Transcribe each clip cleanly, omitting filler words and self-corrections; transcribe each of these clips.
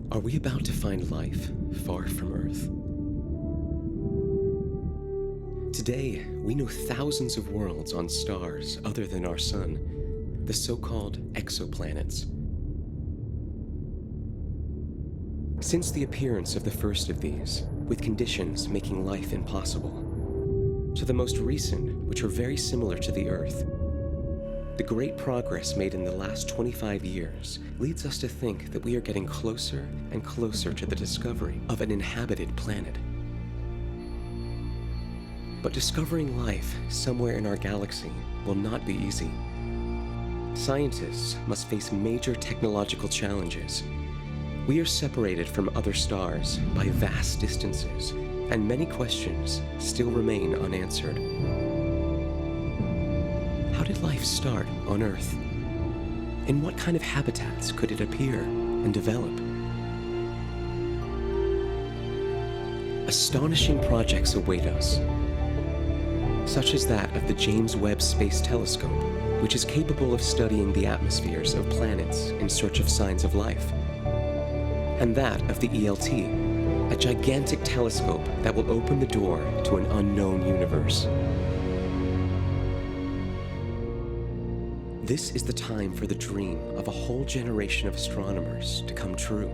Are we about to find life far from Earth? Today, we know thousands of worlds on stars other than our Sun, the so-called exoplanets. Since the appearance of the first of these, with conditions making life impossible, to the most recent, which are very similar to the Earth, the great progress made in the last 25 years leads us to think that we are getting closer and closer to the discovery of an inhabited planet. But discovering life somewhere in our galaxy will not be easy. Scientists must face major technological challenges. We are separated from other stars by vast distances, and many questions still remain unanswered. How did life start on Earth? In what kind of habitats could it appear and develop? Astonishing projects await us, such as that of the James Webb Space Telescope, which is capable of studying the atmospheres of planets in search of signs of life, and that of the ELT, a gigantic telescope that will open the door to an unknown universe. This is the time for the dream of a whole generation of astronomers to come true.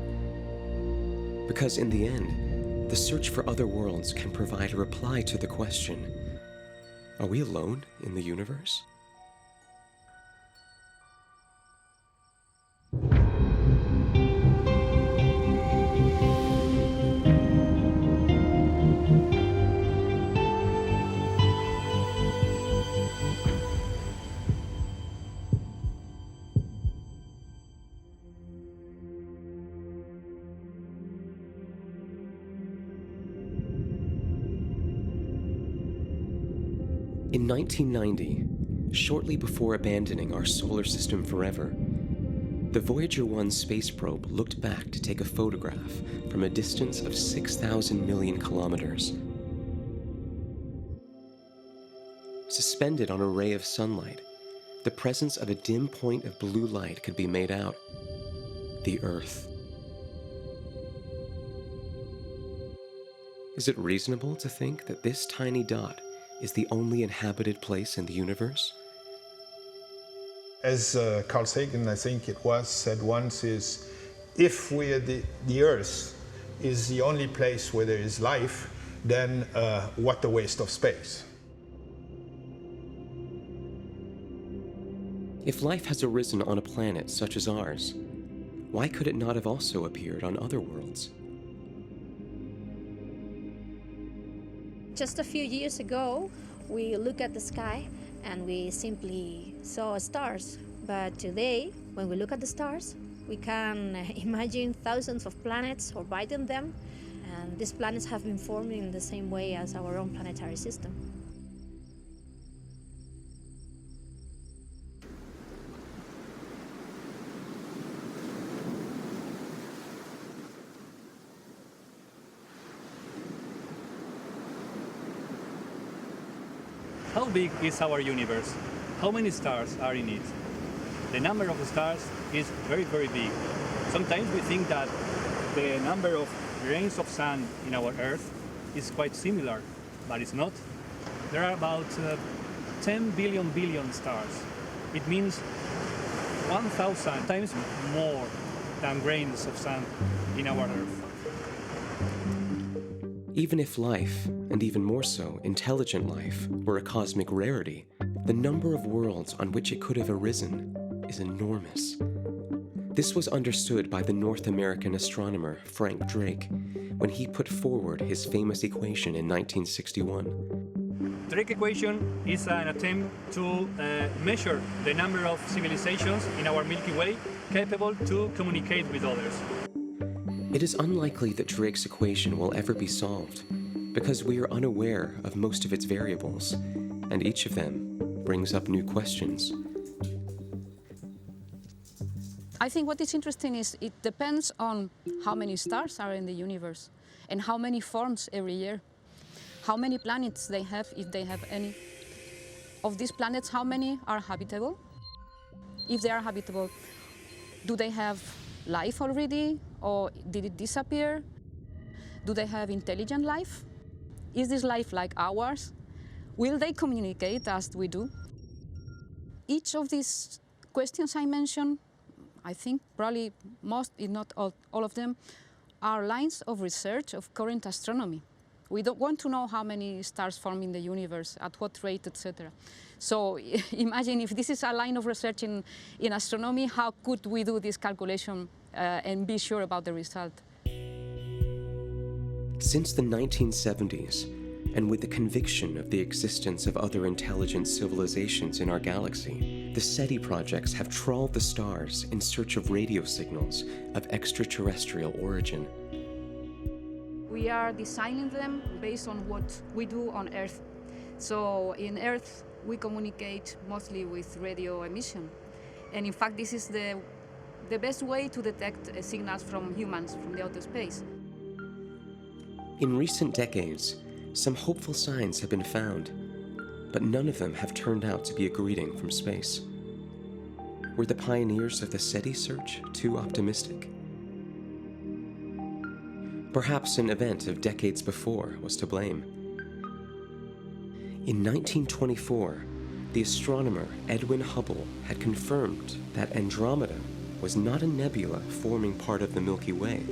Because in the end, the search for other worlds can provide a reply to the question, are we alone in the universe? In 1990, shortly before abandoning our solar system forever, the Voyager 1 space probe looked back to take a photograph from a distance of 6,000 million kilometers. Suspended on a ray of sunlight, the presence of a dim point of blue light could be made out: the Earth. Is it reasonable to think that this tiny dot is the only inhabited place in the universe? As Carl Sagan, I think it was, said once, is if the Earth is the only place where there is life, then what a waste of space. If life has arisen on a planet such as ours, why could it not have also appeared on other worlds? Just a few years ago, we looked at the sky and we simply saw stars. But today, when we look at the stars, we can imagine thousands of planets orbiting them, and these planets have been forming in the same way as our own planetary system. How big is our universe? How many stars are in it? The number of stars is very, very big. Sometimes we think that the number of grains of sand in our Earth is quite similar, but it's not. There are about 10 billion stars. It means 1,000 times more than grains of sand in our Earth. Even if life, and even more so, intelligent life, were a cosmic rarity, the number of worlds on which it could have arisen is enormous. This was understood by the North American astronomer Frank Drake when he put forward his famous equation in 1961. Drake equation is an attempt to measure the number of civilizations in our Milky Way capable to communicate with others. It is unlikely that Drake's equation will ever be solved, because we are unaware of most of its variables, and each of them brings up new questions. I think what is interesting is it depends on how many stars are in the universe and how many forms every year, how many planets they have, if they have any. Of these planets, how many are habitable? If they are habitable, do they have life already, or did it disappear? Do they have intelligent life? Is this life like ours? Will they communicate as we do? Each of these questions I mentioned, I think probably most, if not all of them, are lines of research of current astronomy. We don't want to know how many stars form in the universe, at what rate, etc. So imagine if this is a line of research in astronomy, how could we do this calculation and be sure about the result? Since the 1970s, and with the conviction of the existence of other intelligent civilizations in our galaxy, the SETI projects have trawled the stars in search of radio signals of extraterrestrial origin. We are designing them based on what we do on Earth. So in Earth, we communicate mostly with radio emission. And in fact, this is the best way to detect signals from humans from the outer space. In recent decades, some hopeful signs have been found, but none of them have turned out to be a greeting from space. Were the pioneers of the SETI search too optimistic? Perhaps an event of decades before was to blame. In 1924, the astronomer Edwin Hubble had confirmed that Andromeda was not a nebula forming part of the Milky Way,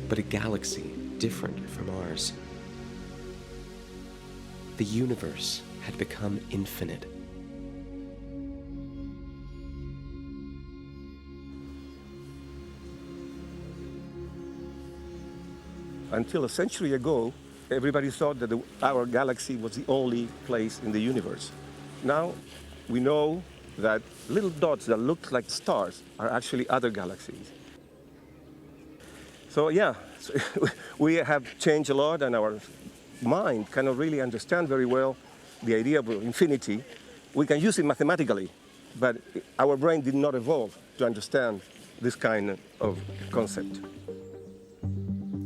but a galaxy different from ours. The universe had become infinite. Until a century ago, everybody thought that our galaxy was the only place in the universe. Now, we know that little dots that look like stars are actually other galaxies. So yeah, we have changed a lot, and our mind cannot really understand very well the idea of infinity. We can use it mathematically, but our brain did not evolve to understand this kind of concept.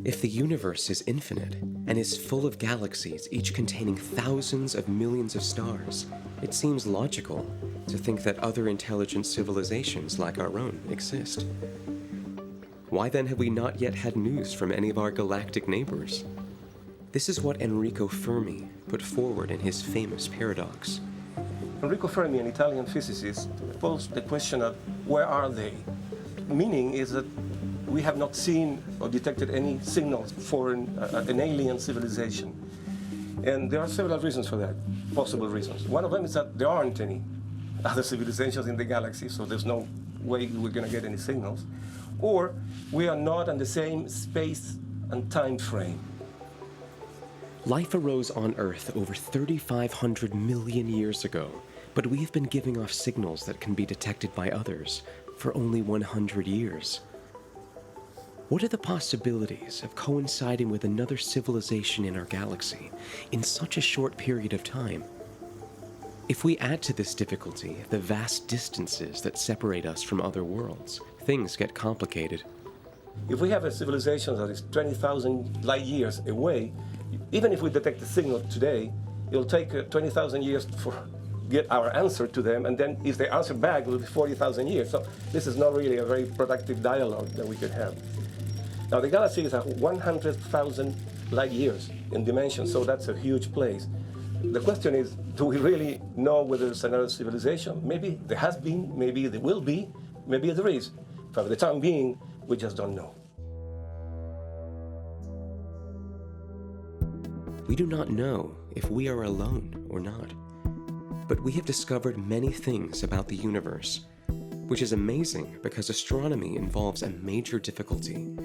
If the universe is infinite and is full of galaxies, each containing thousands of millions of stars, it seems logical to think that other intelligent civilizations like our own exist. Why then have we not yet had news from any of our galactic neighbors? This is what Enrico Fermi put forward in his famous paradox. Enrico Fermi, an Italian physicist, posed the question of where are they? Meaning is that we have not seen or detected any signals for an alien civilization. And there are several reasons for that, possible reasons. One of them is that there aren't any other civilizations in the galaxy, so there's no way we're going to get any signals. Or we are not in the same space and time frame. Life arose on Earth over 3,500 million years ago, but we've been giving off signals that can be detected by others for only 100 years. What are the possibilities of coinciding with another civilization in our galaxy in such a short period of time? If we add to this difficulty the vast distances that separate us from other worlds, things get complicated. If we have a civilization that is 20,000 light years away, even if we detect a signal today, it'll take 20,000 years to get our answer to them, and then if they answer back, it will be 40,000 years. So this is not really a very productive dialogue that we could have. Now, the galaxy is 100,000 light years in dimension, so that's a huge place. The question is, do we really know whether there's another civilization? Maybe there has been, maybe there will be, maybe there is. For the time being, we just don't know. We do not know if we are alone or not, but we have discovered many things about the universe, which is amazing because astronomy involves a major difficulty.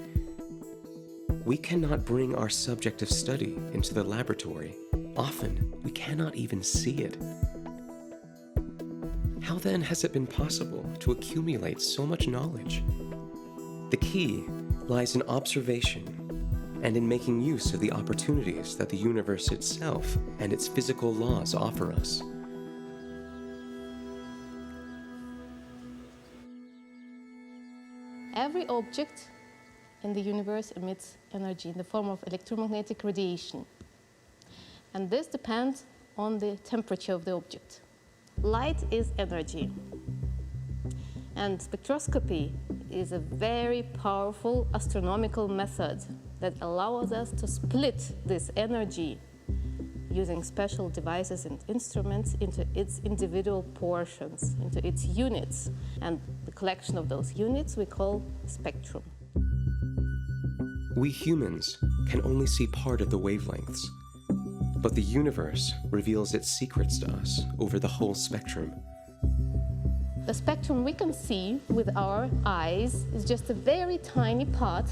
We cannot bring our subject of study into the laboratory. Often, we cannot even see it. How then has it been possible to accumulate so much knowledge? The key lies in observation and in making use of the opportunities that the universe itself and its physical laws offer us. Every object in the universe emits energy in the form of electromagnetic radiation. And this depends on the temperature of the object. Light is energy. And spectroscopy is a very powerful astronomical method that allows us to split this energy using special devices and instruments into its individual portions, into its units. And the collection of those units we call spectrum. We humans can only see part of the wavelengths, but the universe reveals its secrets to us over the whole spectrum. The spectrum we can see with our eyes is just a very tiny part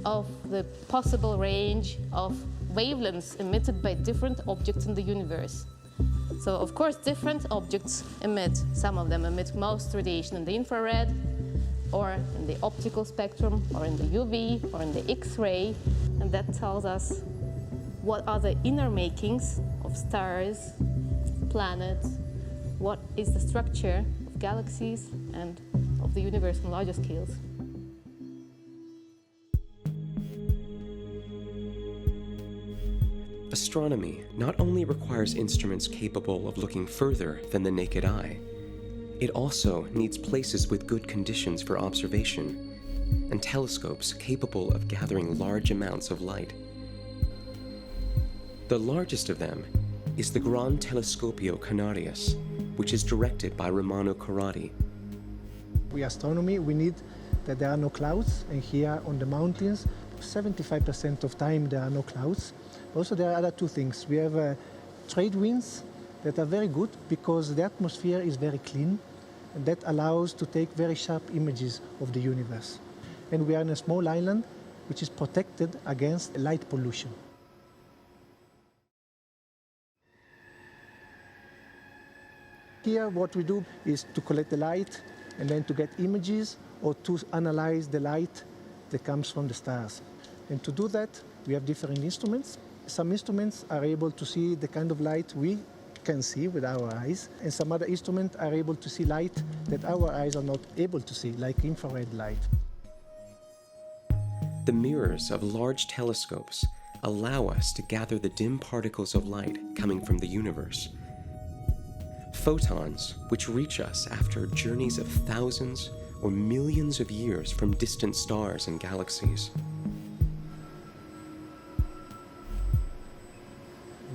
of the possible range of wavelengths emitted by different objects in the universe. So, of course, different objects emit. Some of them emit most radiation in the infrared, or in the optical spectrum, or in the UV, or in the X-ray, and that tells us what are the inner makings of stars, planets, what is the structure of galaxies and of the universe on larger scales. Astronomy not only requires instruments capable of looking further than the naked eye, it also needs places with good conditions for observation and telescopes capable of gathering large amounts of light. The largest of them is the Gran Telescopio Canarias, which is directed by Romano Corradi. We astronomy, we need that there are no clouds, and here on the mountains, 75% of time there are no clouds. Also, there are other two things. We have trade winds that are very good because the atmosphere is very clean, and that allows to take very sharp images of the universe. And we are in a small island which is protected against light pollution. Here what we do is to collect the light and then to get images or to analyze the light that comes from the stars. And to do that, we have different instruments. Some instruments are able to see the kind of light we can see with our eyes, and some other instruments are able to see light that our eyes are not able to see, like infrared light. The mirrors of large telescopes allow us to gather the dim particles of light coming from the universe. Photons, which reach us after journeys of thousands or millions of years from distant stars and galaxies.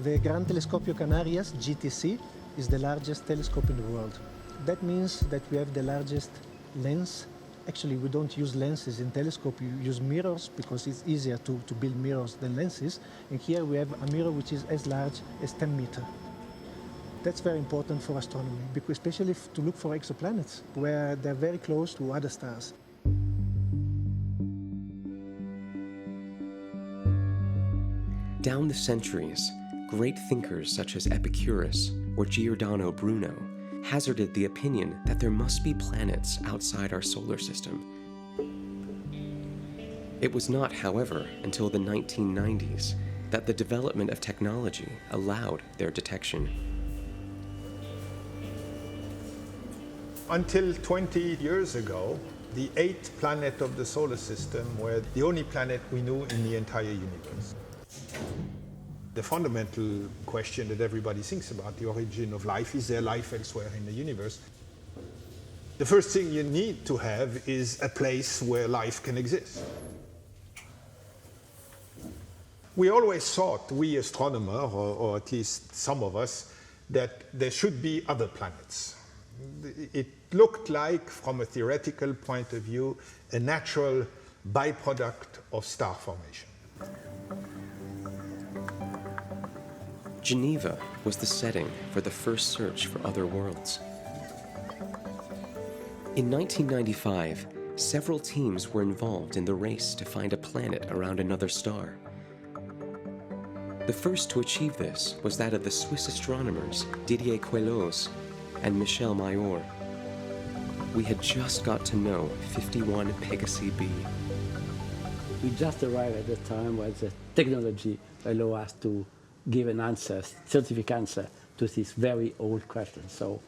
The Gran Telescopio Canarias, GTC, is the largest telescope in the world. That means that we have the largest lens. Actually, we don't use lenses in telescope, you use mirrors because it's easier to build mirrors than lenses. And here we have a mirror which is as large as 10 meters. That's very important for astronomy, because especially to look for exoplanets, where they're very close to other stars. Down the centuries, great thinkers such as Epicurus or Giordano Bruno hazarded the opinion that there must be planets outside our solar system. It was not, however, until the 1990s that the development of technology allowed their detection. Until 20 years ago, the 8th planet of the solar system were the only planet we knew in the entire universe. The fundamental question that everybody thinks about, the origin of life, is there life elsewhere in the universe? The first thing you need to have is a place where life can exist. We always thought, we astronomers, or at least some of us, that there should be other planets. It looked like, from a theoretical point of view, a natural byproduct of star formation. Geneva was the setting for the first search for other worlds. In 1995, several teams were involved in the race to find a planet around another star. The first to achieve this was that of the Swiss astronomers Didier Queloz and Michel Mayor. We had just got to know 51 Pegasi b. We just arrived at the time where the technology allowed us to give an answer, scientific answer, to this very old question. So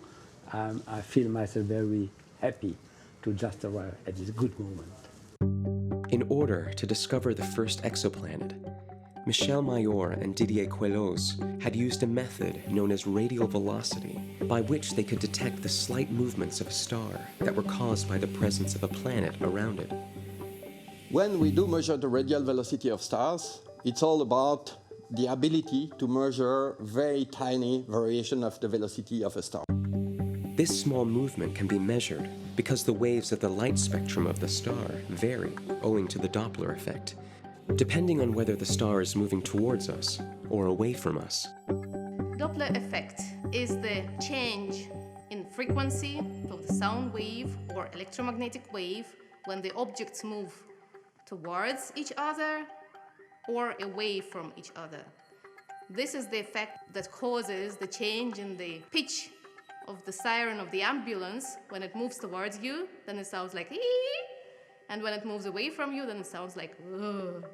I feel myself very happy to just arrive at this good moment. In order to discover the first exoplanet, Michel Mayor and Didier Queloz had used a method known as radial velocity, by which they could detect the slight movements of a star that were caused by the presence of a planet around it. When we do measure the radial velocity of stars, it's all about the ability to measure very tiny variation of the velocity of a star. This small movement can be measured because the waves of the light spectrum of the star vary owing to the Doppler effect, depending on whether the star is moving towards us or away from us. Doppler effect is the change in frequency of the sound wave or electromagnetic wave when the objects move towards each other or away from each other. This is the effect that causes the change in the pitch of the siren of the ambulance. When it moves towards you, then it sounds like ee, and when it moves away from you, then it sounds like ugh.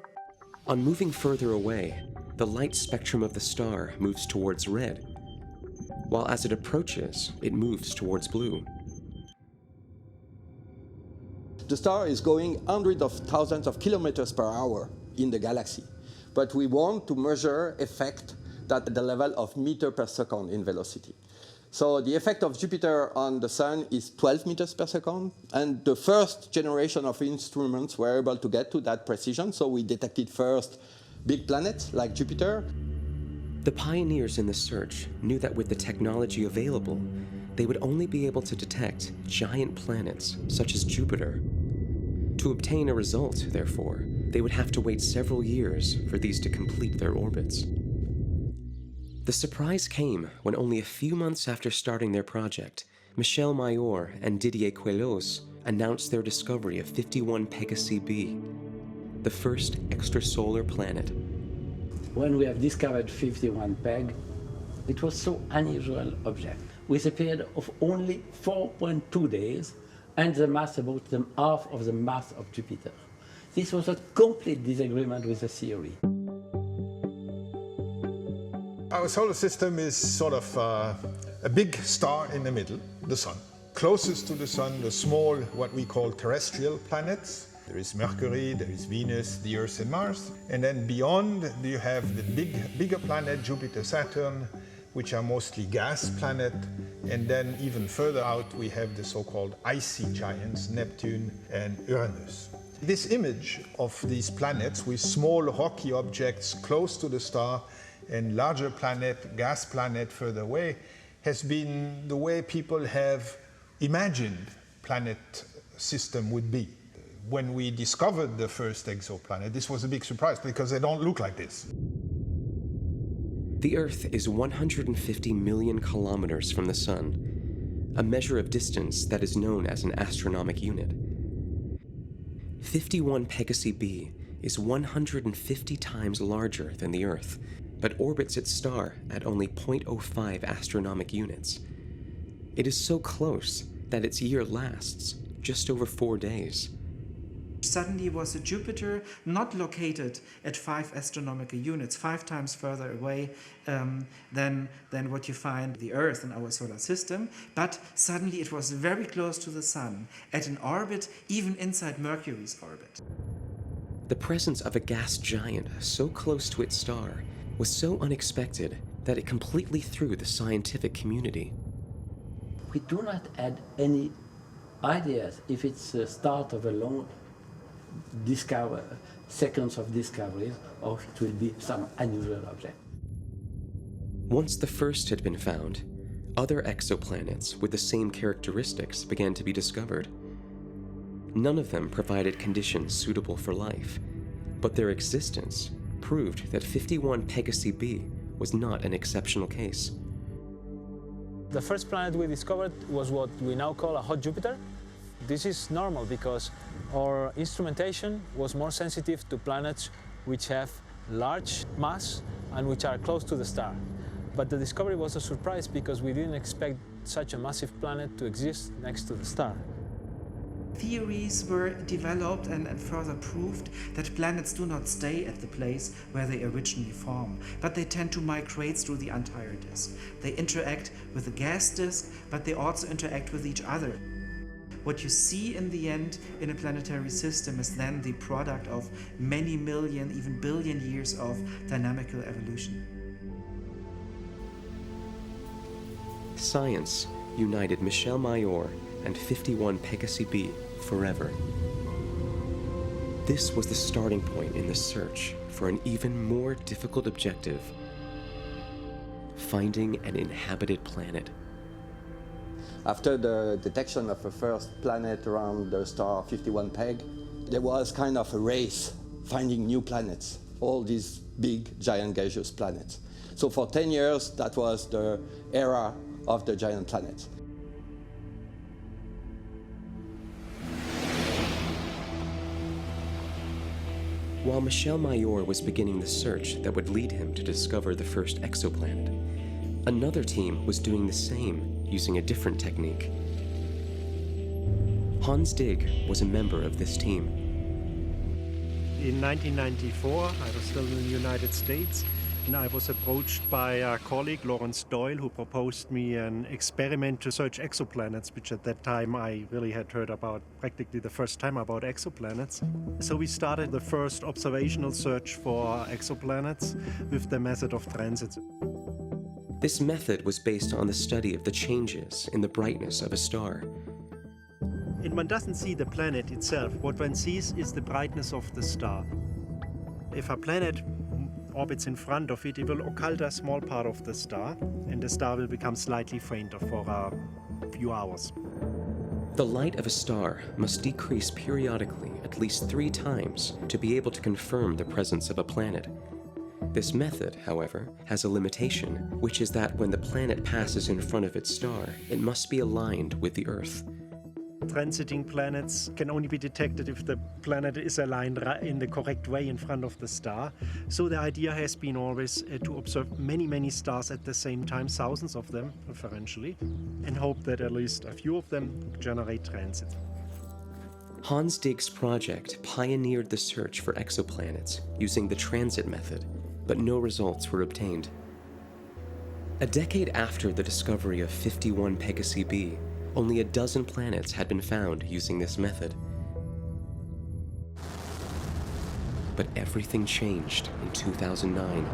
On moving further away, the light spectrum of the star moves towards red, while as it approaches, it moves towards blue. The star is going hundreds of thousands of kilometers per hour in the galaxy, but we want to measure effect at the level of meter per second in velocity. So the effect of Jupiter on the Sun is 12 meters per second, and the first generation of instruments were able to get to that precision, so we detected first big planets like Jupiter. The pioneers in the search knew that with the technology available, they would only be able to detect giant planets such as Jupiter. To obtain a result, therefore, they would have to wait several years for these to complete their orbits. The surprise came when only a few months after starting their project, Michel Mayor and Didier Queloz announced their discovery of 51 Pegasi b, the first extrasolar planet. When we have discovered 51 Peg, it was so unusual object, with a period of only 4.2 days and the mass about half of the mass of Jupiter. This was a complete disagreement with the theory. Our solar system is sort of a big star in the middle, the Sun. Closest to the Sun, the small, what we call terrestrial planets. There is Mercury, there is Venus, the Earth and Mars. And then beyond, you have the bigger planet, Jupiter, Saturn, which are mostly gas planets. And then even further out, we have the so-called icy giants, Neptune and Uranus. This image of these planets with small rocky objects close to the star and larger planet, gas planet further away, has been the way people have imagined planet system would be. When we discovered the first exoplanet, this was a big surprise because they don't look like this. The Earth is 150 million kilometers from the Sun, a measure of distance that is known as an astronomical unit. 51 Pegasi b is 150 times larger than the Earth, but orbits its star at only 0.05 astronomical units. It is so close that its year lasts just over 4 days. Suddenly was a Jupiter not located at 5 astronomical units, 5 times further away than what you find the Earth in our solar system, but suddenly it was very close to the Sun, at an orbit even inside Mercury's orbit. The presence of a gas giant so close to its star was so unexpected that it completely threw the scientific community. We do not add any ideas if it's the start of a long sequence of discoveries, or it will be some unusual object. Once the first had been found, other exoplanets with the same characteristics began to be discovered. None of them provided conditions suitable for life, but their existence proved that 51 Pegasi b was not an exceptional case. The first planet we discovered was what we now call a hot Jupiter. This is normal because our instrumentation was more sensitive to planets which have large mass and which are close to the star. But the discovery was a surprise because we didn't expect such a massive planet to exist next to the star. Theories were developed and further proved that planets do not stay at the place where they originally form, but they tend to migrate through the entire disk. They interact with the gas disk, but they also interact with each other. What you see in the end in a planetary system is then the product of many million, even billion years of dynamical evolution. Science united Michel Mayor and 51 Pegasi b forever. This was the starting point in the search for an even more difficult objective: finding an inhabited planet. After the detection of the first planet around the star 51 Peg, there was kind of a race finding new planets, all these big, giant gaseous planets. So for 10 years, that was the era of the giant planets. While Michel Mayor was beginning the search that would lead him to discover the first exoplanet, another team was doing the same using a different technique. Hans Digg was a member of this team. In 1994, I was still in the United States, and I was approached by a colleague, Lawrence Doyle, who proposed me an experiment to search exoplanets, which at that time I really had heard about, practically the first time about exoplanets. So we started the first observational search for exoplanets with the method of transit. This method was based on the study of the changes in the brightness of a star. And one doesn't see the planet itself. What one sees is the brightness of the star. If a planet orbits in front of it, it will occult a small part of the star, and the star will become slightly fainter for a few hours. The light of a star must decrease periodically at least 3 times to be able to confirm the presence of a planet. This method, however, has a limitation, which is that when the planet passes in front of its star, it must be aligned with the Earth. Transiting planets can only be detected if the planet is aligned in the correct way in front of the star. So the idea has been always to observe many, many stars at the same time, thousands of them preferentially, and hope that at least a few of them generate transit. Hans Digg's project pioneered the search for exoplanets using the transit method, but no results were obtained. A decade after the discovery of 51 Pegasi b, only a dozen planets had been found using this method. But everything changed in 2009.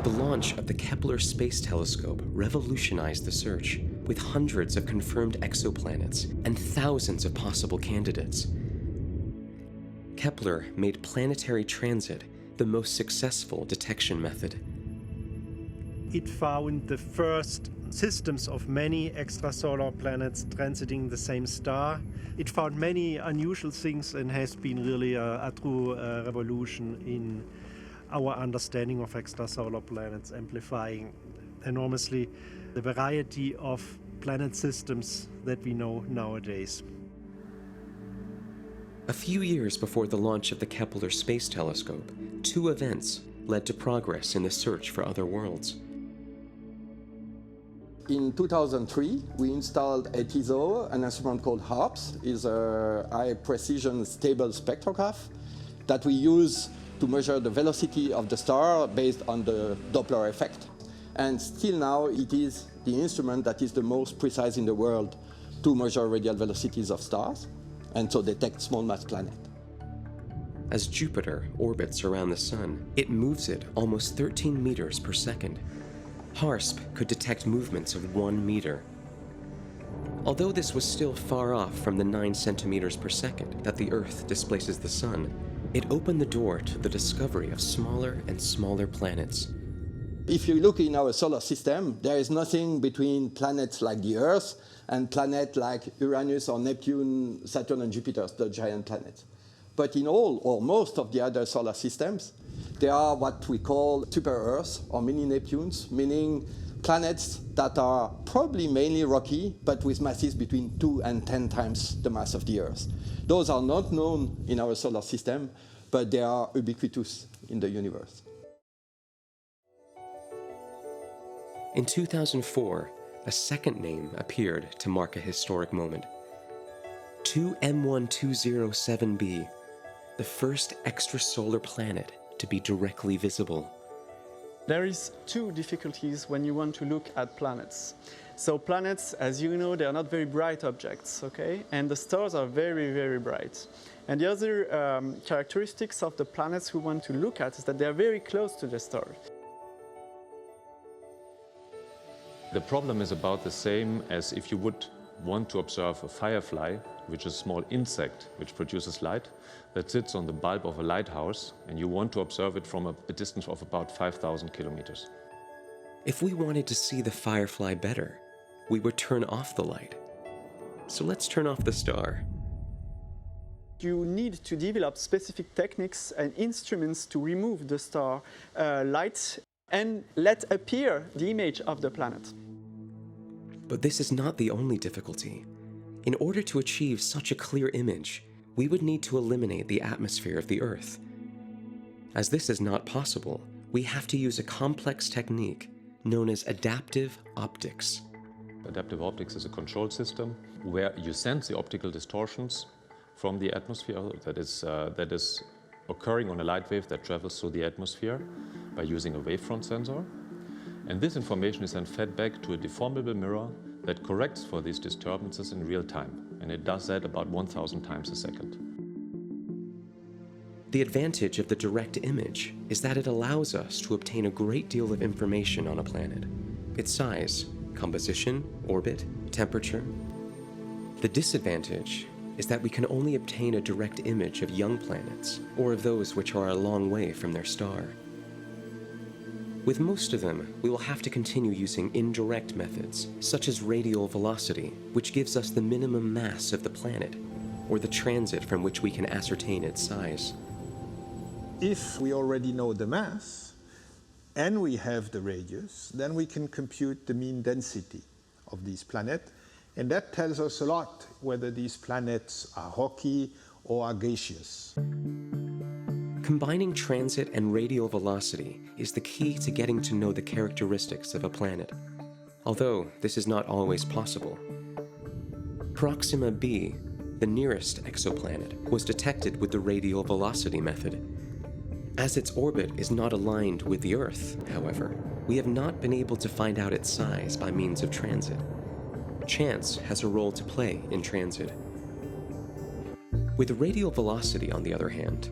The launch of the Kepler Space Telescope revolutionized the search, with hundreds of confirmed exoplanets and thousands of possible candidates. Kepler made planetary transit the most successful detection method. It found the first systems of many extrasolar planets transiting the same star. It found many unusual things and has been really a true revolution in our understanding of extrasolar planets, amplifying enormously the variety of planet systems that we know nowadays. A few years before the launch of the Kepler Space Telescope, 2 events led to progress in the search for other worlds. In 2003, we installed a TISO, an instrument called HARPS. It's a high-precision stable spectrograph that we use to measure the velocity of the star based on the Doppler effect. And still now, it is the instrument that is the most precise in the world to measure radial velocities of stars, and so detect small mass planets. As Jupiter orbits around the Sun, it moves it almost 13 meters per second. HARSP could detect movements of 1 meter. Although this was still far off from the 9 centimeters per second that the Earth displaces the Sun, it opened the door to the discovery of smaller and smaller planets. If you look in our solar system, there is nothing between planets like the Earth and planets like Uranus or Neptune, Saturn and Jupiter, the giant planets. But in all or most of the other solar systems, there are what we call super-Earths or mini-Neptunes, meaning planets that are probably mainly rocky, but with masses between 2 and 10 times the mass of the Earth. Those are not known in our solar system, but they are ubiquitous in the universe. In 2004, a second name appeared to mark a historic moment. 2M1207b, the first extrasolar planet to be directly visible. There is two difficulties when you want to look at planets. So planets, as you know, they are not very bright objects, okay? And the stars are very, very bright. And the other characteristics of the planets we want to look at is that they are very close to the star. The problem is about the same as if you would want to observe a firefly, which is a small insect which produces light, that sits on the bulb of a lighthouse, and you want to observe it from a distance of about 5,000 kilometers. If we wanted to see the firefly better, we would turn off the light. So let's turn off the star. You need to develop specific techniques and instruments to remove the star light and let appear the image of the planet. But this is not the only difficulty. In order to achieve such a clear image, we would need to eliminate the atmosphere of the Earth. As this is not possible, we have to use a complex technique known as adaptive optics. Adaptive optics is a control system where you sense the optical distortions from the atmosphere that is occurring on a light wave that travels through the atmosphere by using a wavefront sensor. And this information is then fed back to a deformable mirror that corrects for these disturbances in real time. And it does that about 1,000 times a second. The advantage of the direct image is that it allows us to obtain a great deal of information on a planet. Its size, composition, orbit, temperature. The disadvantage is that we can only obtain a direct image of young planets or of those which are a long way from their star. With most of them, we will have to continue using indirect methods, such as radial velocity, which gives us the minimum mass of the planet, or the transit from which we can ascertain its size. If we already know the mass, and we have the radius, then we can compute the mean density of these planets, and that tells us a lot whether these planets are rocky or are gaseous. Combining transit and radial velocity is the key to getting to know the characteristics of a planet, although this is not always possible. Proxima b, the nearest exoplanet, was detected with the radial velocity method. As its orbit is not aligned with the Earth, however, we have not been able to find out its size by means of transit. Chance has a role to play in transit. With radial velocity, on the other hand,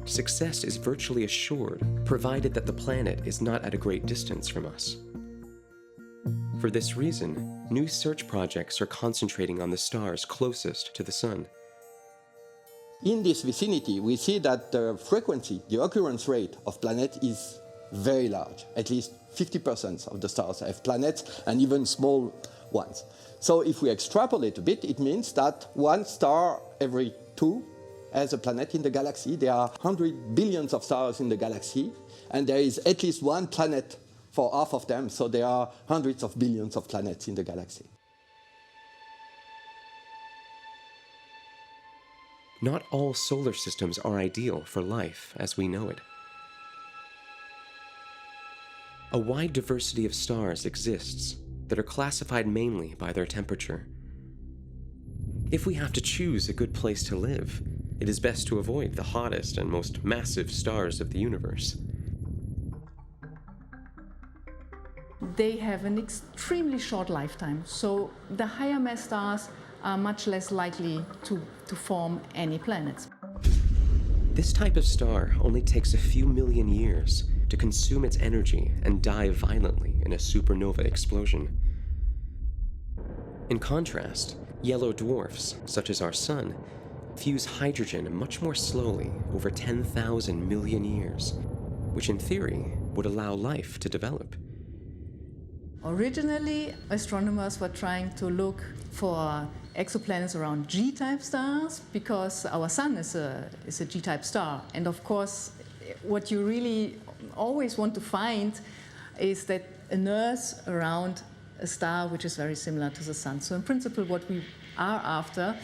success is virtually assured, provided that the planet is not at a great distance from us. For this reason, new search projects are concentrating on the stars closest to the Sun. In this vicinity, we see that the frequency, the occurrence rate of planets is very large. At least 50% of the stars have planets, and even small ones. So if we extrapolate a bit, it means that one star every 2 has a planet in the galaxy. There are 100 billions of stars in the galaxy, and there is at least one planet for half of them, so there are hundreds of billions of planets in the galaxy. Not all solar systems are ideal for life as we know it. A wide diversity of stars exists that are classified mainly by their temperature. If we have to choose a good place to live, it is best to avoid the hottest and most massive stars of the universe. They have an extremely short lifetime, so the higher mass stars are much less likely to form any planets. This type of star only takes a few million years to consume its energy and die violently in a supernova explosion. In contrast, yellow dwarfs, such as our Sun, fuse hydrogen much more slowly over 10,000 million years, which in theory would allow life to develop. Originally, astronomers were trying to look for exoplanets around G-type stars because our Sun is a G-type star. And of course, what you really always want to find is that an Earth around a star which is very similar to the Sun. So in principle, what we are after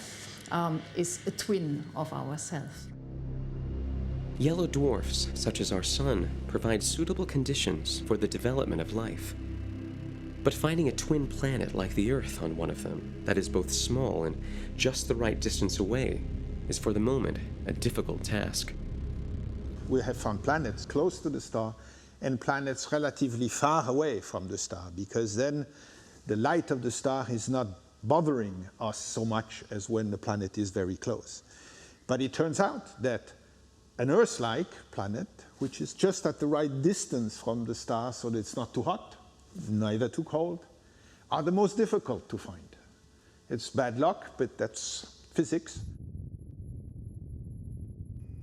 is a twin of ourselves. Yellow dwarfs, such as our Sun, provide suitable conditions for the development of life. But finding a twin planet like the Earth on one of them, that is both small and just the right distance away, is for the moment a difficult task. We have found planets close to the star, and planets relatively far away from the star, because then the light of the star is not bothering us so much as when the planet is very close. But it turns out that an Earth-like planet, which is just at the right distance from the star so that it's not too hot, neither too cold, are the most difficult to find. It's bad luck, but that's physics.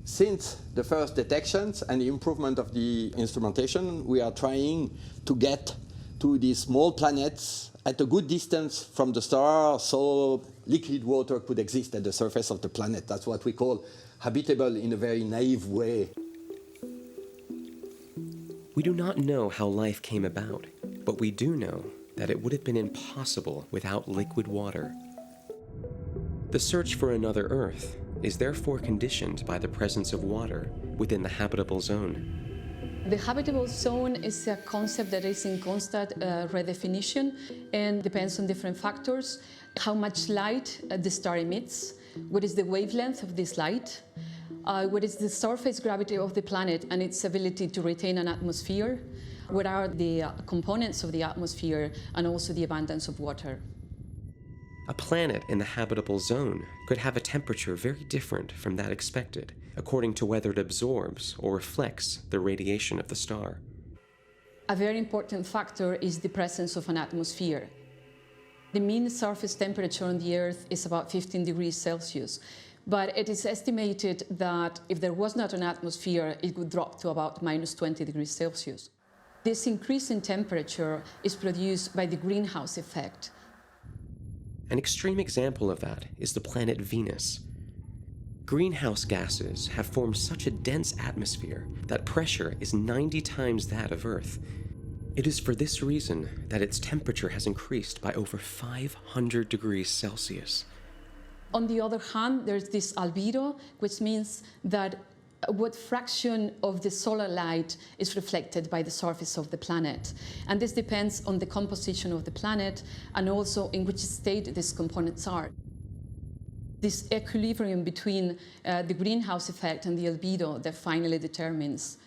Since the first detections and the improvement of the instrumentation, we are trying to get to these small planets at a good distance from the star so liquid water could exist at the surface of the planet. That's what we call habitable in a very naive way. We do not know how life came about, but we do know that it would have been impossible without liquid water. The search for another Earth is therefore conditioned by the presence of water within the habitable zone. The habitable zone is a concept that is in constant redefinition and depends on different factors. How much light the star emits, what is the wavelength of this light, what is the surface gravity of the planet and its ability to retain an atmosphere, what are the components of the atmosphere, and also the abundance of water. A planet in the habitable zone could have a temperature very different from that expected, according to whether it absorbs or reflects the radiation of the star. A very important factor is the presence of an atmosphere. The mean surface temperature on the Earth is about 15 degrees Celsius, but it is estimated that if there was not an atmosphere, it would drop to about minus 20 degrees Celsius. This increase in temperature is produced by the greenhouse effect. An extreme example of that is the planet Venus. Greenhouse gases have formed such a dense atmosphere that pressure is 90 times that of Earth. It is for this reason that its temperature has increased by over 500 degrees Celsius. On the other hand, there's this albedo, which means that what fraction of the solar light is reflected by the surface of the planet. And this depends on the composition of the planet and also in which state these components are. This equilibrium between the greenhouse effect and the albedo that finally determines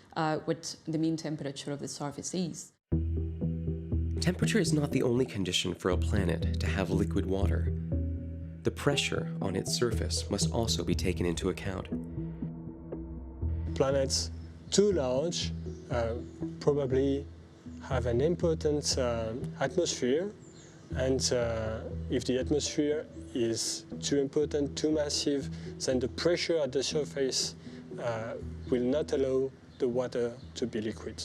what the mean temperature of the surface is. Temperature is not the only condition for a planet to have liquid water. The pressure on its surface must also be taken into account. Planets too large probably have an important atmosphere, and if the atmosphere is too important, too massive, then the pressure at the surface will not allow the water to be liquid.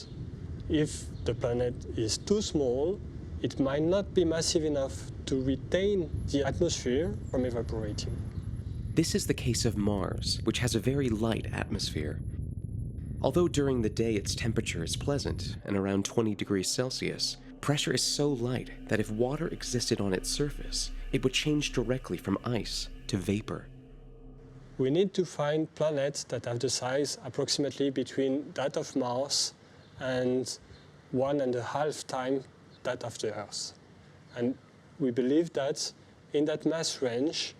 If the planet is too small, it might not be massive enough to retain the atmosphere from evaporating. This is the case of Mars, which has a very light atmosphere. Although during the day its temperature is pleasant and around 20 degrees Celsius, pressure is so light that if water existed on its surface, it would change directly from ice to vapor. We need to find planets that have the size approximately between that of Mars and 1.5 times that of the Earth. And we believe that in that mass range,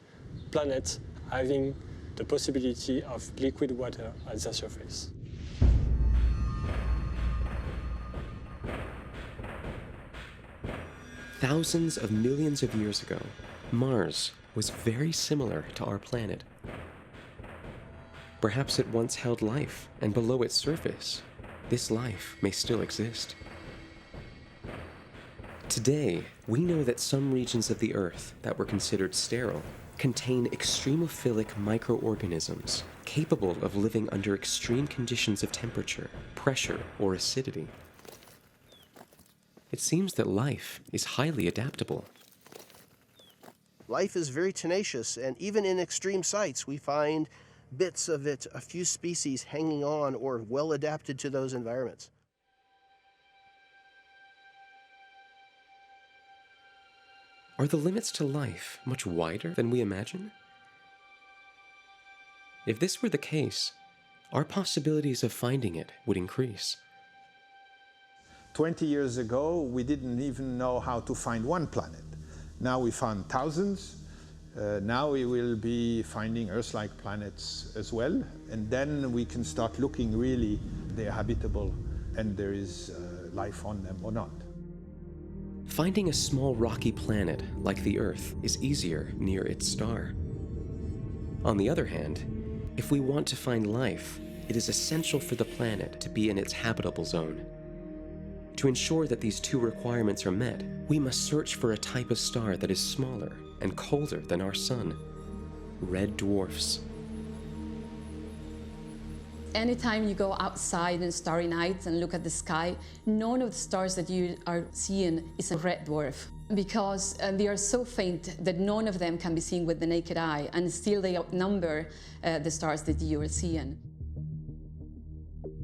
planets having the possibility of liquid water at their surface. Thousands of millions of years ago, Mars was very similar to our planet. Perhaps it once held life, and below its surface, this life may still exist. Today, we know that some regions of the Earth that were considered sterile contain extremophilic microorganisms capable of living under extreme conditions of temperature, pressure, or acidity. It seems that life is highly adaptable. Life is very tenacious, and even in extreme sites, we find bits of it, a few species hanging on or well adapted to those environments. Are the limits to life much wider than we imagine? If this were the case, our possibilities of finding it would increase. 20 years ago, we didn't even know how to find one planet. Now we found thousands. Now we will be finding Earth-like planets as well. And then we can start looking really, they're habitable and there is life on them or not. Finding a small rocky planet like the Earth is easier near its star. On the other hand, if we want to find life, it is essential for the planet to be in its habitable zone. To ensure that these two requirements are met, we must search for a type of star that is smaller and colder than our Sun, red dwarfs. Anytime you go outside on starry nights and look at the sky, none of the stars that you are seeing is a red dwarf, because they are so faint that none of them can be seen with the naked eye, and still they outnumber the stars that you are seeing.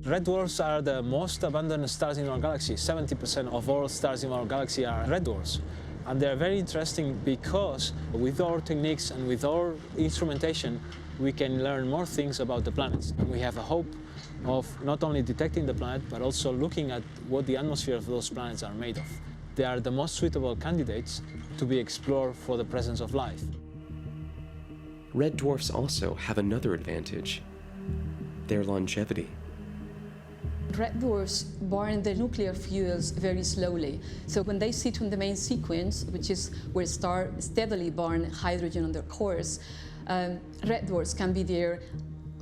Red dwarfs are the most abundant stars in our galaxy. 70% of all stars in our galaxy are red dwarfs. And they are very interesting because with our techniques and with our instrumentation, we can learn more things about the planets. And we have a hope of not only detecting the planet, but also looking at what the atmosphere of those planets are made of. They are the most suitable candidates to be explored for the presence of life. Red dwarfs also have another advantage: their longevity. Red dwarfs burn the nuclear fuels very slowly. So when they sit on the main sequence, which is where stars steadily burn hydrogen on their cores, red dwarfs can be there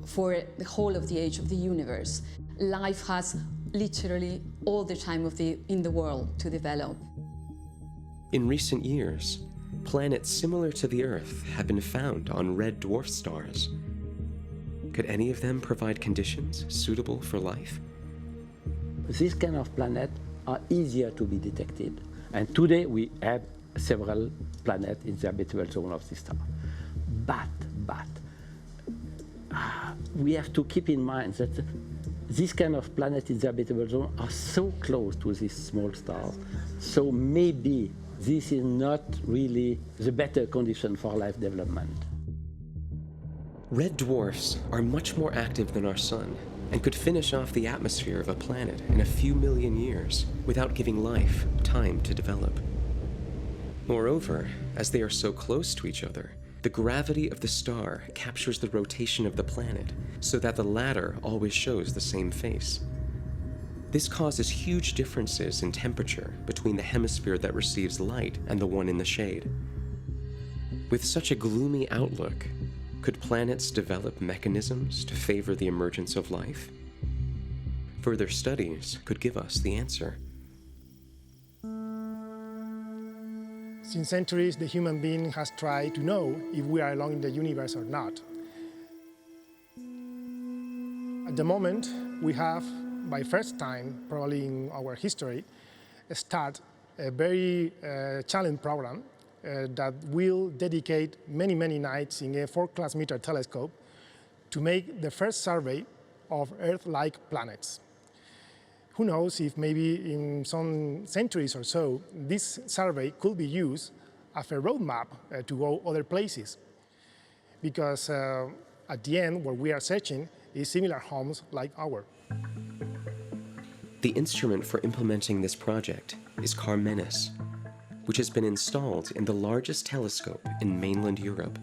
for the whole of the age of the universe. Life has literally all the time in the world to develop. In recent years, planets similar to the Earth have been found on red dwarf stars. Could any of them provide conditions suitable for life? This kind of planets are easier to be detected. And today we have several planets in the habitable zone of this star. But we have to keep in mind that this kind of planet in the habitable zone are so close to these small stars, so maybe this is not really the better condition for life development. Red dwarfs are much more active than our Sun and could finish off the atmosphere of a planet in a few million years without giving life time to develop. Moreover, as they are so close to each other, the gravity of the star captures the rotation of the planet so that the latter always shows the same face. This causes huge differences in temperature between the hemisphere that receives light and the one in the shade. With such a gloomy outlook, could planets develop mechanisms to favor the emergence of life? Further studies could give us the answer. Since centuries, the human being has tried to know if we are alone in the universe or not. At the moment, we have, by first time, probably in our history, start a very challenging program that will dedicate many, many nights in a 4-class meter telescope to make the first survey of Earth-like planets. Who knows if maybe in some centuries or so, this survey could be used as a roadmap to go other places. Because at the end, what we are searching is similar homes like ours. The instrument for implementing this project is Carmenes, which has been installed in the largest telescope in mainland Europe.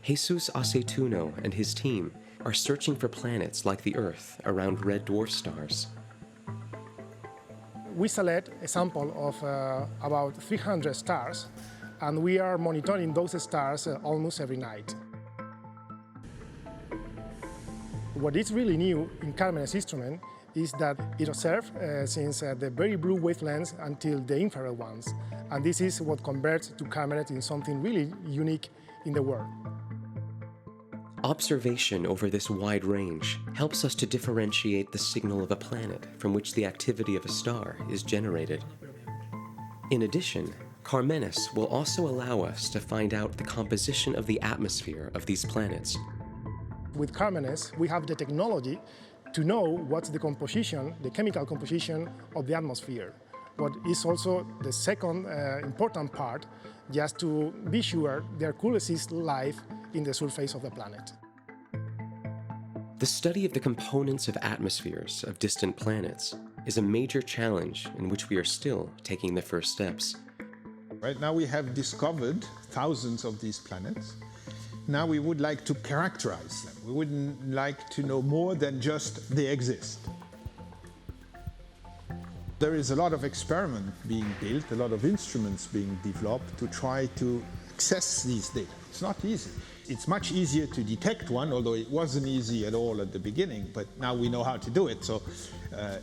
Jesus Aceituno and his team are searching for planets like the Earth around red dwarf stars. We select a sample of about 300 stars, and we are monitoring those stars almost every night. What is really new in Carmenes' instrument is that it observes since the very blue wavelengths until the infrared ones, and this is what converts to Carmenes in something really unique in the world. Observation over this wide range helps us to differentiate the signal of a planet from which the activity of a star is generated. In addition, Carmenes will also allow us to find out the composition of the atmosphere of these planets. With Carmenes, we have the technology to know what's the composition, the chemical composition of the atmosphere. What is also the second important part, just to be sure there could exist life in the surface of the planet. The study of the components of atmospheres of distant planets is a major challenge in which we are still taking the first steps. Right now we have discovered thousands of these planets, Now we would like to characterize them. We wouldn't like to know more than just they exist. There is a lot of experiment being built, a lot of instruments being developed to try to access these data. It's not easy. It's much easier to detect one, although it wasn't easy at all at the beginning, but now we know how to do it, so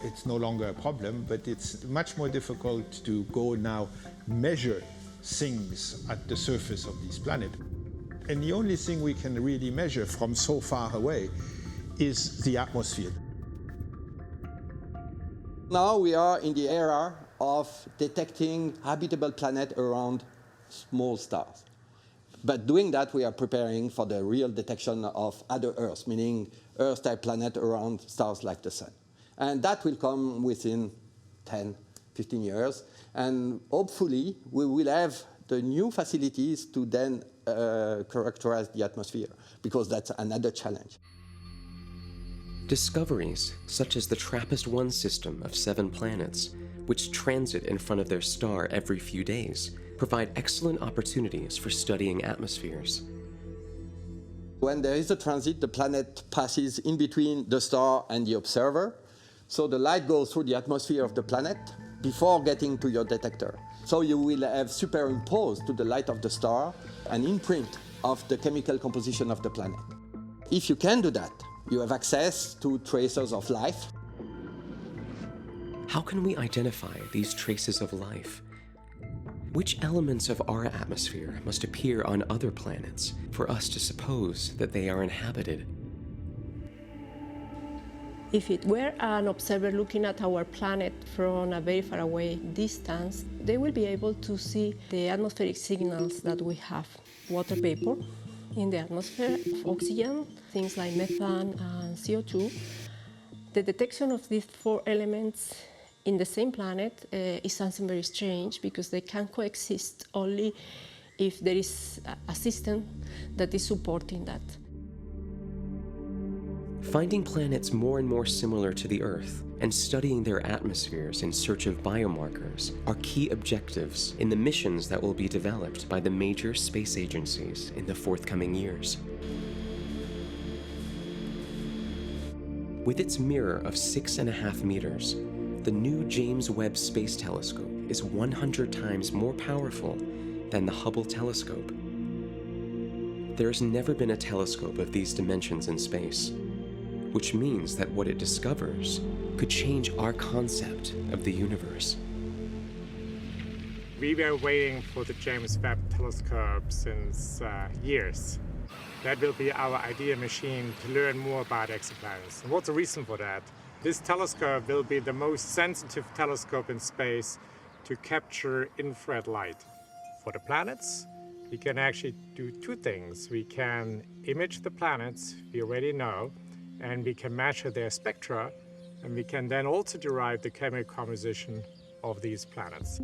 it's no longer a problem, but it's much more difficult to go now measure things at the surface of this planet. And the only thing we can really measure from so far away is the atmosphere. Now we are in the era of detecting habitable planets around small stars. But doing that, we are preparing for the real detection of other Earths, meaning Earth-type planet around stars like the Sun. And that will come within 10, 15 years. And hopefully, we will have the new facilities to then characterize the atmosphere, because that's another challenge. Discoveries, such as the TRAPPIST-1 system of 7 planets, which transit in front of their star every few days, provide excellent opportunities for studying atmospheres. When there is a transit, the planet passes in between the star and the observer, so the light goes through the atmosphere of the planet before getting to your detector. So you will have superimposed to the light of the star an imprint of the chemical composition of the planet. If you can do that, you have access to traces of life. How can we identify these traces of life? Which elements of our atmosphere must appear on other planets for us to suppose that they are inhabited? If it were an observer looking at our planet from a very far away distance, they will be able to see the atmospheric signals that we have. Water vapor in the atmosphere, oxygen, things like methane and CO2. The detection of these 4 elements in the same planet is something very strange, because they can coexist only if there is a system that is supporting that. Finding planets more and more similar to the Earth and studying their atmospheres in search of biomarkers are key objectives in the missions that will be developed by the major space agencies in the forthcoming years. With its mirror of 6.5 meters, the new James Webb Space Telescope is 100 times more powerful than the Hubble telescope. There has never been a telescope of these dimensions in space, which means that what it discovers could change our concept of the universe. We were waiting for the James Webb Telescope since years. That will be our idea machine to learn more about exoplanets. And what's the reason for that? This telescope will be the most sensitive telescope in space to capture infrared light. For the planets, we can actually do 2 things. We can image the planets, we already know, and we can measure their spectra, and we can then also derive the chemical composition of these planets.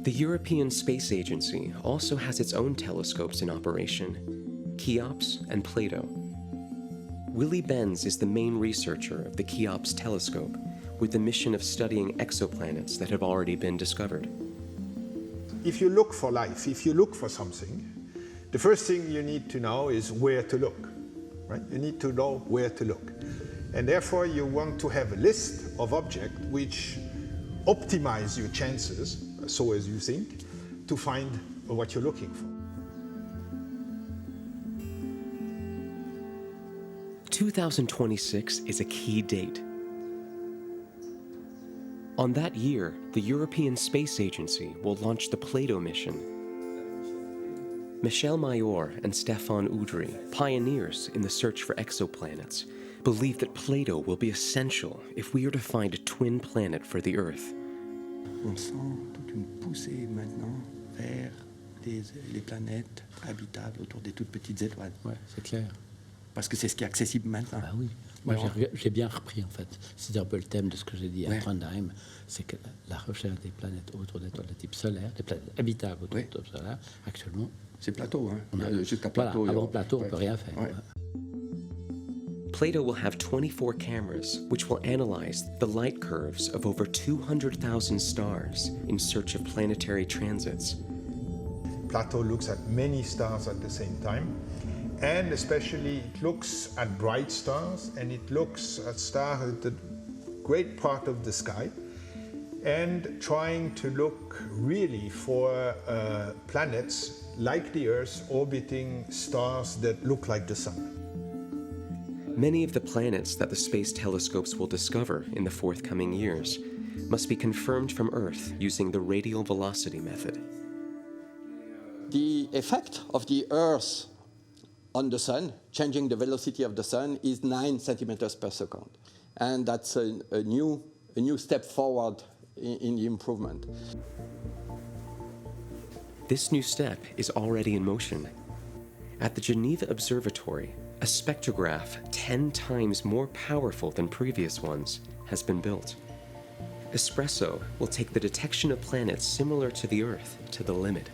The European Space Agency also has its own telescopes in operation, Cheops and Plato. Willy Benz is the main researcher of the Cheops telescope, with the mission of studying exoplanets that have already been discovered. If you look for life, if you look for something, the first thing you need to know is where to look. Right? You need to know where to look. And therefore you want to have a list of objects which optimize your chances, so as you think, to find what you're looking for. 2026 is a key date. On that year, the European Space Agency will launch the Plato mission. Michel Mayor and Stefan Udry, pioneers in the search for exoplanets, believe that Plato will be essential if we are to find a twin planet for the Earth. On sent toute une poussée maintenant vers les planètes habitables autour des toutes petites étoiles. Ouais, c'est clair. Parce que c'est ce qui est accessible maintenant. Bah oui. Moi, j'ai bien repris, en fait. C'est un peu le thème de ce que j'ai dit à Trondheim. C'est que la recherche des planètes autour d'étoiles de type solaire, des planètes habitables autour d'étoiles solaires, actuellement... C'est Plato, hein. Jusqu'à Plateau. Voilà, avant Plateau, on ne peut rien faire. Ouais. Plato will have 24 cameras, which will analyze the light curves of over 200,000 stars in search of planetary transits. plateau looks at many stars at the same time. And especially it looks at bright stars, and it looks at stars at the great part of the sky, and trying to look really for planets like the Earth orbiting stars that look like the Sun. Many of the planets that the space telescopes will discover in the forthcoming years must be confirmed from Earth using the radial velocity method. The effect of the Earth on the Sun, changing the velocity of the Sun, is 9 centimeters per second. And that's a new step forward in the improvement. This new step is already in motion. At the Geneva Observatory, a spectrograph 10 times more powerful than previous ones has been built. Espresso will take the detection of planets similar to the Earth to the limit.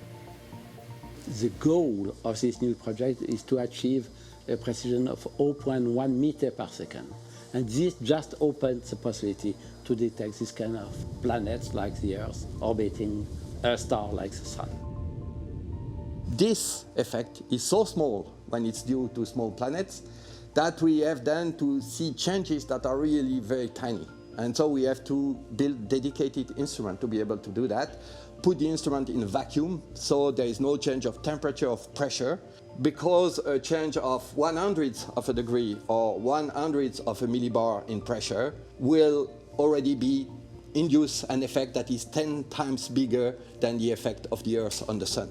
The goal of this new project is to achieve a precision of 0.1 meter per second. And this just opens the possibility to detect this kind of planets like the Earth orbiting a star like the Sun. This effect is so small when it's due to small planets that we have then to see changes that are really very tiny. And so we have to build dedicated instrument to be able to do that. Put the instrument in a vacuum so there is no change of temperature, of pressure, because a change of 1/100th of a degree or 1/100th of a millibar in pressure will already be induce an effect that is 10 times bigger than the effect of the Earth on the Sun.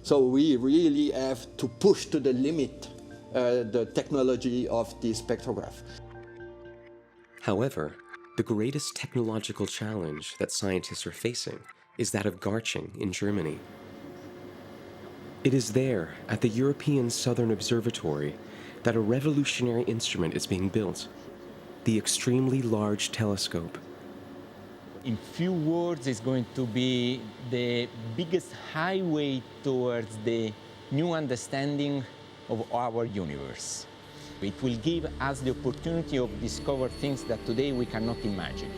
So we really have to push to the limit the technology of this spectrograph. However, the greatest technological challenge that scientists are facing is that of Garching in Germany. It is there, at the European Southern Observatory, that a revolutionary instrument is being built, the extremely large telescope. In few words, it's going to be the biggest highway towards the new understanding of our universe. It will give us the opportunity of discover things that today we cannot imagine.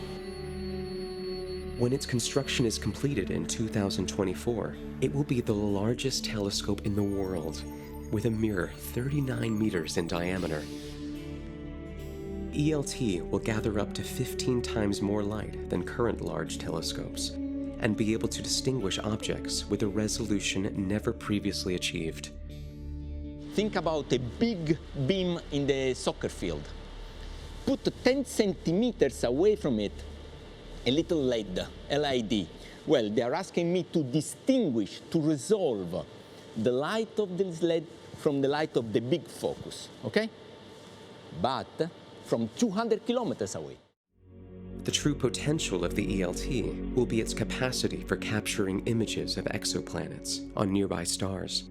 When its construction is completed in 2024, it will be the largest telescope in the world, with a mirror 39 meters in diameter. ELT will gather up to 15 times more light than current large telescopes, and be able to distinguish objects with a resolution never previously achieved. Think about a big beam in the soccer field. Put 10 centimeters away from it a little LED. Well, they are asking me to distinguish, to resolve the light of this LED from the light of the big focus, okay? But from 200 kilometers away. The true potential of the ELT will be its capacity for capturing images of exoplanets on nearby stars.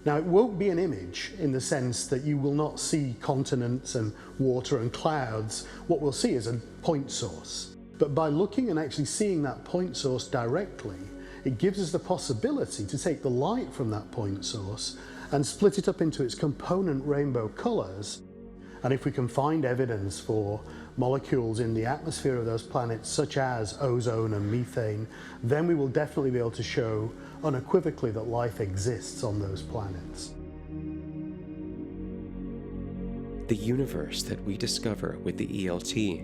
Now, it won't be an image in the sense that you will not see continents and water and clouds. What we'll see is a point source. But by looking and actually seeing that point source directly, it gives us the possibility to take the light from that point source and split it up into its component rainbow colors. And if we can find evidence for molecules in the atmosphere of those planets, such as ozone and methane, then we will definitely be able to show unequivocally that life exists on those planets. The universe that we discover with the ELT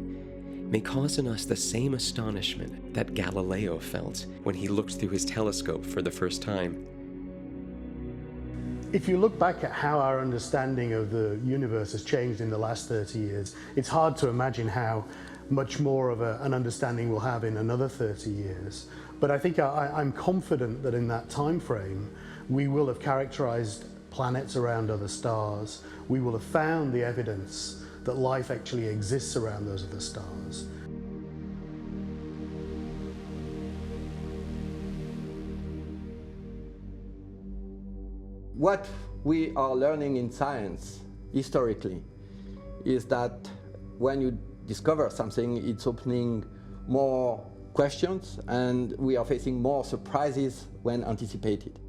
may cause in us the same astonishment that Galileo felt when he looked through his telescope for the first time. If you look back at how our understanding of the universe has changed in the last 30 years, it's hard to imagine how much more of an understanding we'll have in another 30 years. But I think I'm confident that in that time frame, we will have characterized planets around other stars. We will have found the evidence that life actually exists around those other stars. What we are learning in science, historically, is that when you discover something, it's opening more questions, and we are facing more surprises when anticipated.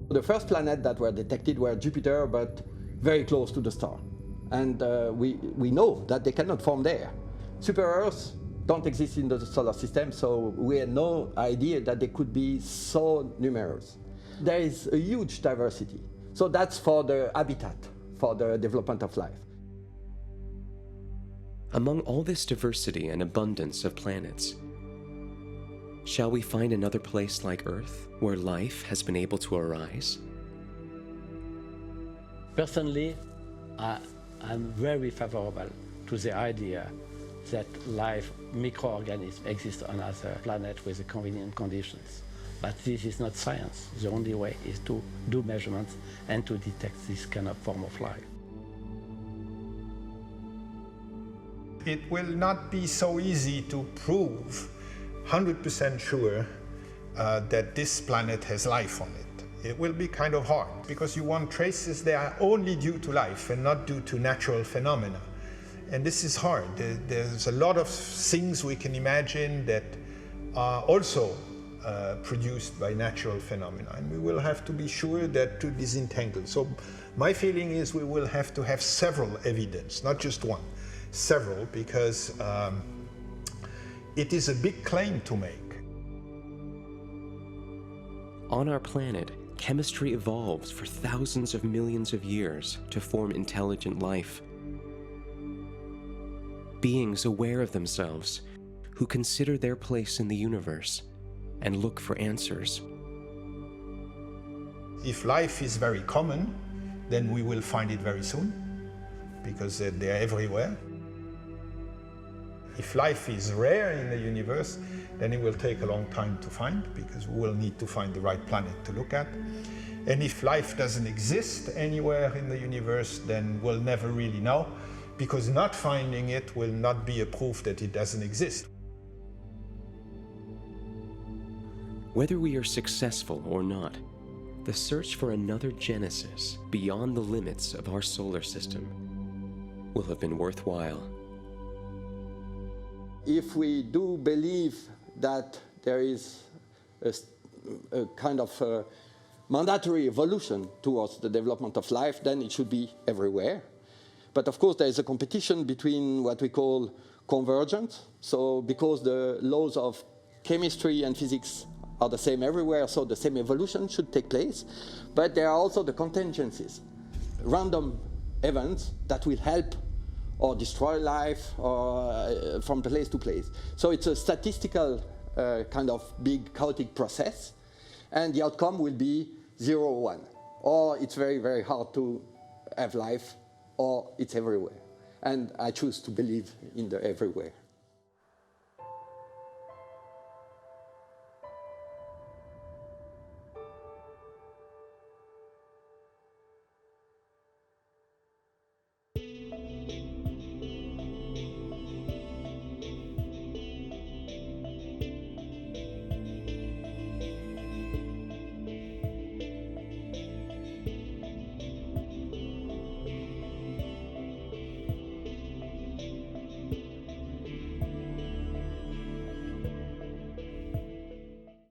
The first planets that were detected were Jupiter, but very close to the star. And we know that they cannot form there. Super-Earths don't exist in the solar system, so we had no idea that they could be so numerous. there is a huge diversity. So that's for the habitat, for the development of life. Among all this diversity and abundance of planets, shall we find another place like Earth where life has been able to arise? Personally, I'm very favorable to the idea that life, microorganisms, exist on other planets with convenient conditions. But this is not science. The only way is to do measurements and to detect this kind of form of life. It will not be so easy to prove 100% sure that this planet has life on it. It will be kind of hard because you want traces that are only due to life and not due to natural phenomena. And this is hard. There's a lot of things we can imagine that are also produced by natural phenomena, and we will have to be sure that to disentangle. So my feeling is we will have to have several evidence, not just one, several, because it is a big claim to make. On our planet, chemistry evolved for thousands of millions of years to form intelligent life. Beings aware of themselves, who consider their place in the universe and look for answers. If life is very common, then we will find it very soon, because they're everywhere. If life is rare in the universe, then it will take a long time to find, because we will need to find the right planet to look at. And if life doesn't exist anywhere in the universe, then we'll never really know, because not finding it will not be a proof that it doesn't exist. Whether we are successful or not, the search for another Genesis beyond the limits of our solar system will have been worthwhile. If we do believe that there is a kind of mandatory evolution towards the development of life, then it should be everywhere. But of course, there is a competition between what we call convergence. So because the laws of chemistry and physics are the same everywhere, so the same evolution should take place. But there are also the contingencies, random events that will help or destroy life or from place to place. So it's a statistical kind of big chaotic process, and the outcome will be 0 or 1. Or it's very, very hard to have life, or it's everywhere. And I choose to believe in the everywhere.